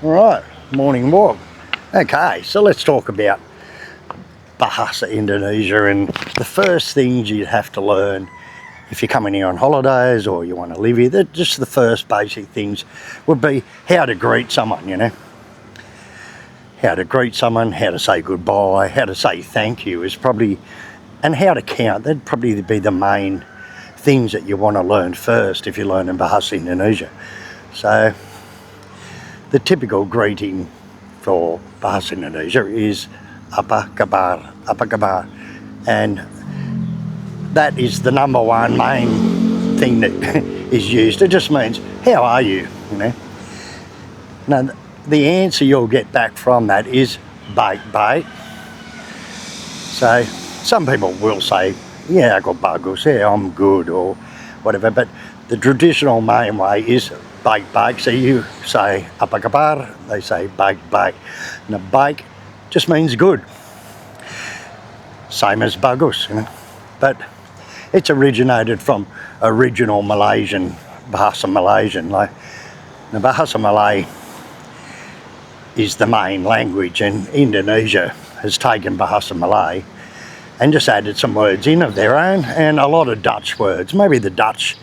Alright, morning walk. Okay, so let's talk about bahasa Indonesia, and the first things you have to learn if you're coming here on holidays or you want to live here, just the first basic things would be how to greet someone, you know. How to greet someone, how to say goodbye, how to say thank you is probably, and how to count. That'd probably be the main things that you want to learn first if you're learning bahasa Indonesia. So the typical greeting for bahasa Indonesia is apa kabar, and that is the number one main thing that is used. It just means, how are you, you know. Now the answer you'll get back from that is baik. So some people will say, yeah, ako bagus, yeah, I'm good, or whatever, but the traditional main way is baik. So you say apa kabar, they say baik. Now baik just means good, same as bagus, you know. But it's originated from original Malaysian, bahasa Malaysian. Like the bahasa Malay is the main language, and Indonesia has taken bahasa Malay and just added some words in of their own, and a lot of Dutch words. Maybe the Dutch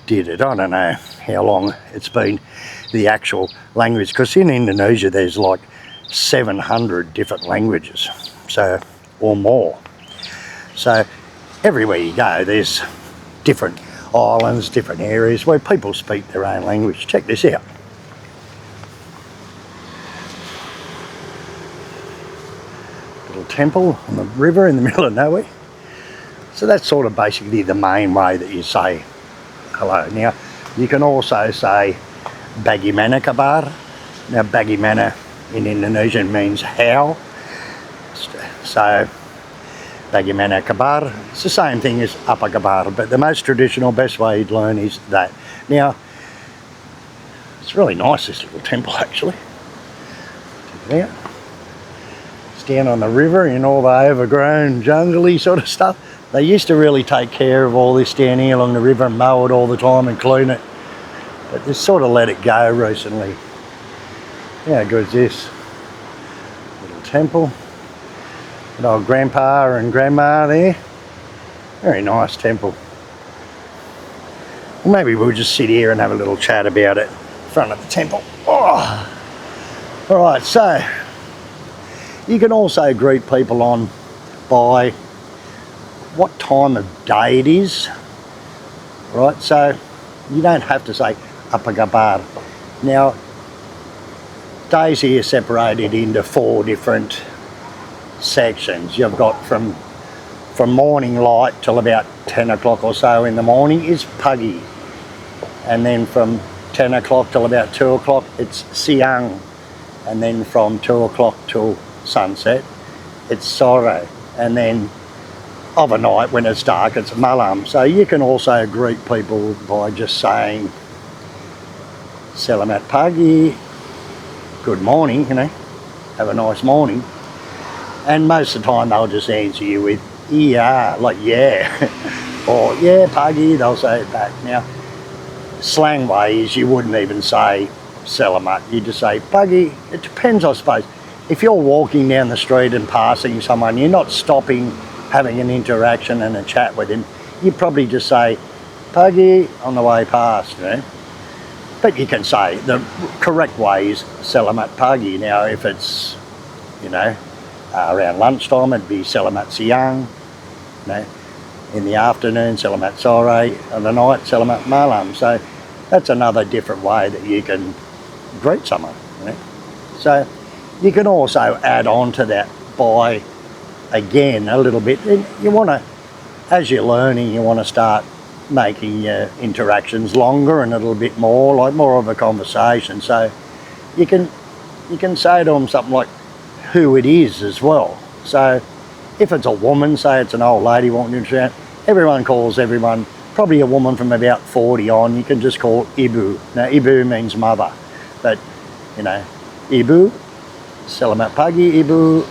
did it, I don't know how long it's been the actual language, because in Indonesia there's like 700 different languages, so, or more. So everywhere you go there's different islands, different areas where people speak their own language. Check this out. Little temple on the river in the middle of nowhere. So that's sort of basically the main way that you say hello. Now you can also say bagaimana kabar. Now bagaimana in Indonesian means how. So bagaimana kabar, it's the same thing as apa kabar, but the most traditional, best way you'd learn is that. Now it's really nice, this little temple actually. Check it out. It's down on the river in all the overgrown jungly sort of stuff. They used to really take care of all this down here along the river and mow it all the time and clean it, but they sort of let it go recently. How good is this? Little temple. An old grandpa and grandma there. Very nice temple. Well, maybe we'll just sit here and have a little chat about it in front of the temple. Oh. Alright, so you can also greet people on by what time of day it is. Right, so you don't have to say apa kabar. Now days here separated into 4 different sections. You've got from morning light till about 10 o'clock or so in the morning is pagi, and then from 10 o'clock till about 2 o'clock it's siang, and then from 2 o'clock till sunset it's sore, and then overnight when it's dark it's malam. So you can also greet people by just saying selamat pagi, good morning, you know, have a nice morning. And most of the time they'll just answer you with yeah, like yeah, or yeah pagi, they'll say it back. Now slang ways you wouldn't even say selamat, you just say pagi. It depends, I suppose. If you're walking down the street and passing someone, you're not stopping, having an interaction and a chat with him, you probably just say pagi on the way past, you know. But you can say the correct way is selamat pagi. Now if it's, you know, around lunchtime it'd be selamat siang, you know. In the afternoon selamat sore, and the night selamat malam. So that's another different way that you can greet someone, you know. So you can also add on to that by, again, a little bit, you want to, as you're learning, you want to start making your interactions longer and a little bit more, like more of a conversation. So you can say to them something like who it is as well. So if it's a woman, say it's an old lady wanting to introduce, everyone calls everyone, probably a woman from about 40 on, you can just call ibu. Now ibu means mother, but you know, ibu, selamat pagi ibu,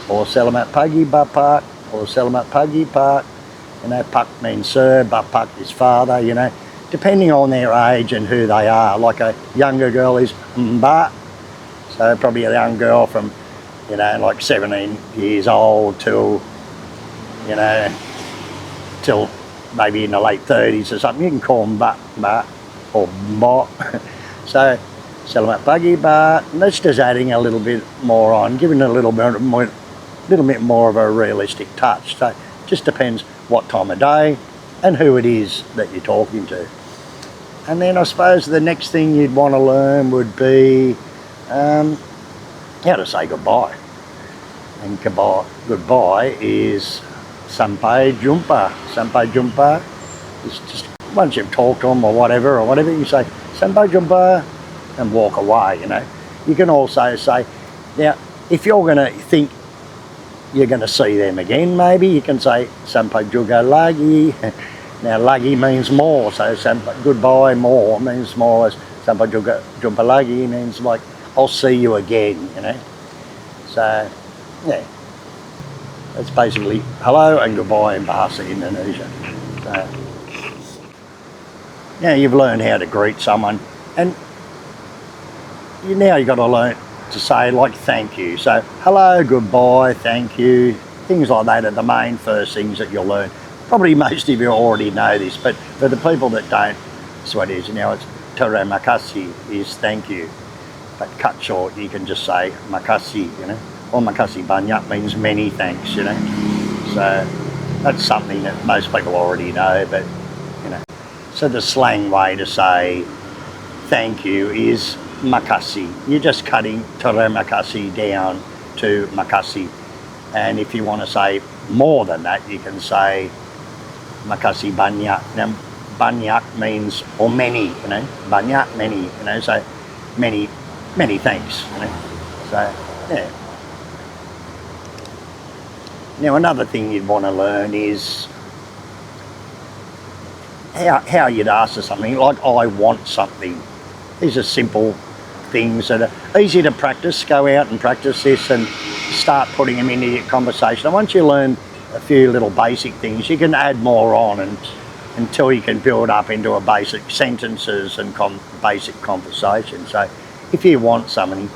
or selamat pagi bapak, or selamat pagi pak. You know, pak means sir, bapak is father, you know, depending on their age and who they are. Like a younger girl is mbak, So probably a young girl from, you know, like 17 years old till, you know, till maybe in the late 30s or something. You can call them ba, or mo. So, selamat pagi, ba. And that's just adding a little bit more on, giving a little bit more of a realistic touch. So, it just depends what time of day and who it is that you're talking to. And then I suppose the next thing you'd want to learn would be how to say goodbye. And goodbye is sampai jumpa. Sampai jumpa is just once you've talked to them or whatever, you say sampai jumpa and walk away, you know. You can also say, now, if you're going to think you're going to see them again, maybe you can say sampai jumpa lagi. Now, lagi means more, so goodbye more means more. Sampai jumpa lagi means like, I'll see you again, you know. So, yeah, that's basically hello and goodbye in bahasa Indonesia. So, now you've learned how to greet someone, and now you've got to learn to say like thank you. So, hello, goodbye, thank you, things like that are the main first things that you'll learn. Probably most of you already know this, but for the people that don't, that's what it is. Now it's terima kasih is thank you, but cut short you can just say makasih, you know, or makasih banyak means many thanks, you know. So that's something that most people already know, but you know. So the slang way to say thank you is makasih. You're just cutting terima kasih down to makasih, and if you want to say more than that, you can say makasih banyak. Now, banyak means, or many, you know, banyak, many, you know, so many thanks, you know. So, yeah. Now, another thing you'd want to learn is how you'd ask for something, like I want something. These are simple things that are easy to practice. Go out and practice this and start putting them into your conversation. And once you learn a few little basic things, you can add more on and until you can build up into a basic sentences and basic conversation. So if you want something,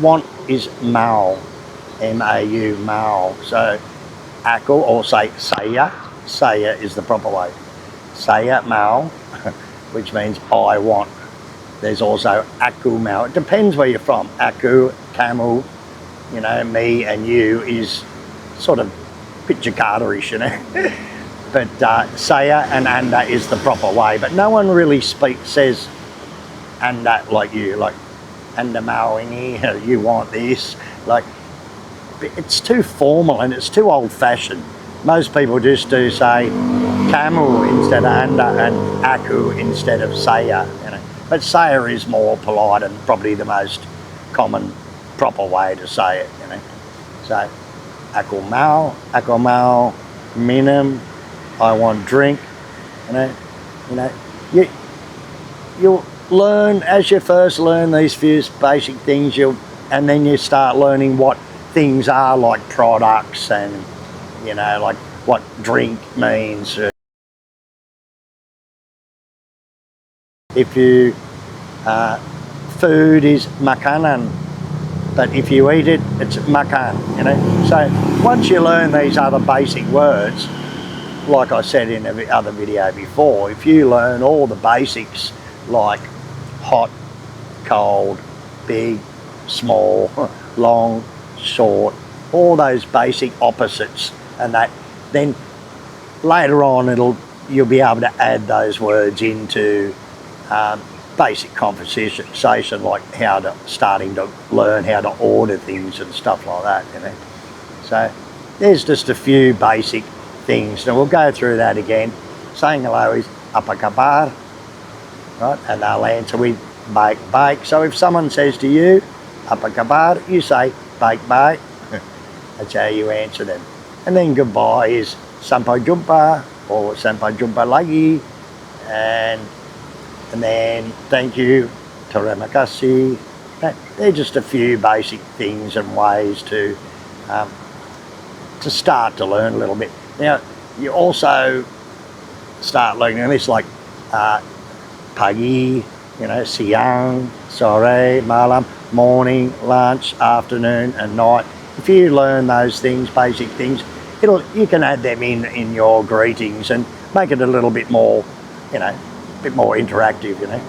want is mau, M-A-U, mau. So aku, or say saya is the proper way. Saya mau, which means I want. There's also aku mau. It depends where you're from. Aku, kamu, you know, me and you is sort of bit Jakarta-ish, you know. But saya and anda is the proper way. But no one really says anda like you, like anda mau ini, you want this. Like, it's too formal and it's too old-fashioned. Most people just do say kamu instead of anda and aku instead of saya, you know. But saya is more polite and probably the most common, proper way to say it, you know. So, aku mau minum, I want drink, you know, you'll learn, as you first learn these few basic things, and then you start learning what things are, like products and, you know, like what drink means. If you, food is makanan, but if you eat it, it's makan, you know. So once you learn these other basic words, like I said in the other video before, if you learn all the basics like hot, cold, big, small, long, short, all those basic opposites and that, then later on you'll be able to add those words into basic conversation, like starting to learn how to order things and stuff like that, you know. So there's just a few basic things. Now we'll go through that again. Saying hello is apa kabar, right? And they'll answer with baik. So if someone says to you apa kabar, you say baik. That's how you answer them. And then goodbye is sampai jumpa or sampai jumpa lagi, and then thank you, terima kasih. They're just a few basic things and ways to start to learn a little bit. Now, you also start learning this, like pagi, you know, siang, sore, malam, morning, lunch, afternoon and night. If you learn those things, basic things, you can add them in your greetings and make it a little bit more, you know, a bit more interactive, you know.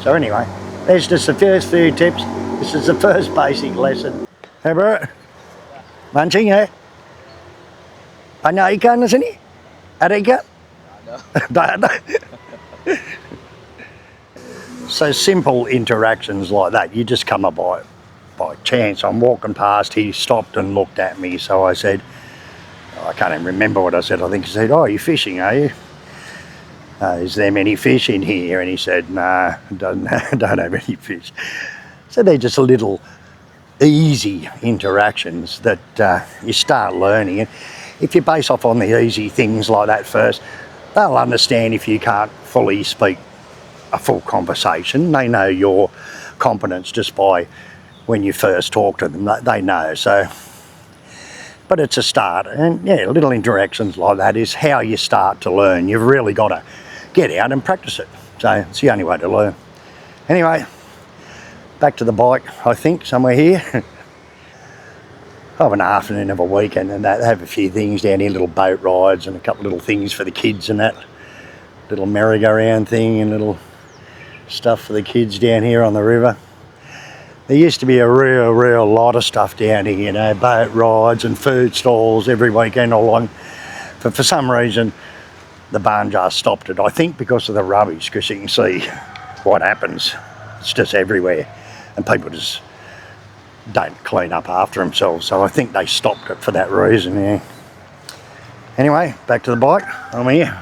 So anyway, there's just the first few tips. This is the first basic lesson. Hey bro, mancing eh? Banyak ikan di sini? Ada ikan? Tak ada. So simple interactions like that, you just come up by chance. I'm walking past, he stopped and looked at me, so I said, I can't even remember what I said. I think he said, oh, you're fishing, are you? Is there many fish in here? And he said, nah, don't have any fish. So they're just little easy interactions that you start learning. And if you base off on the easy things like that first, they'll understand if you can't fully speak a full conversation. They know your competence just by when you first talk to them. They know. So, but it's a start, and yeah, little interactions like that is how you start to learn. You've really got to get out and practice it. So it's the only way to learn. Anyway, back to the bike, I think, somewhere here. I have an afternoon of a weekend and that. They have a few things down here, little boat rides and a couple of little things for the kids and that. Little merry-go-round thing and little stuff for the kids down here on the river. There used to be a real lot of stuff down here, you know, boat rides and food stalls every weekend along. But for some reason, the Banjar stopped it. I think because of the rubbish, because you can see what happens. It's just everywhere. And people just don't clean up after themselves. So I think they stopped it for that reason, yeah. Anyway, back to the bike. I'm here.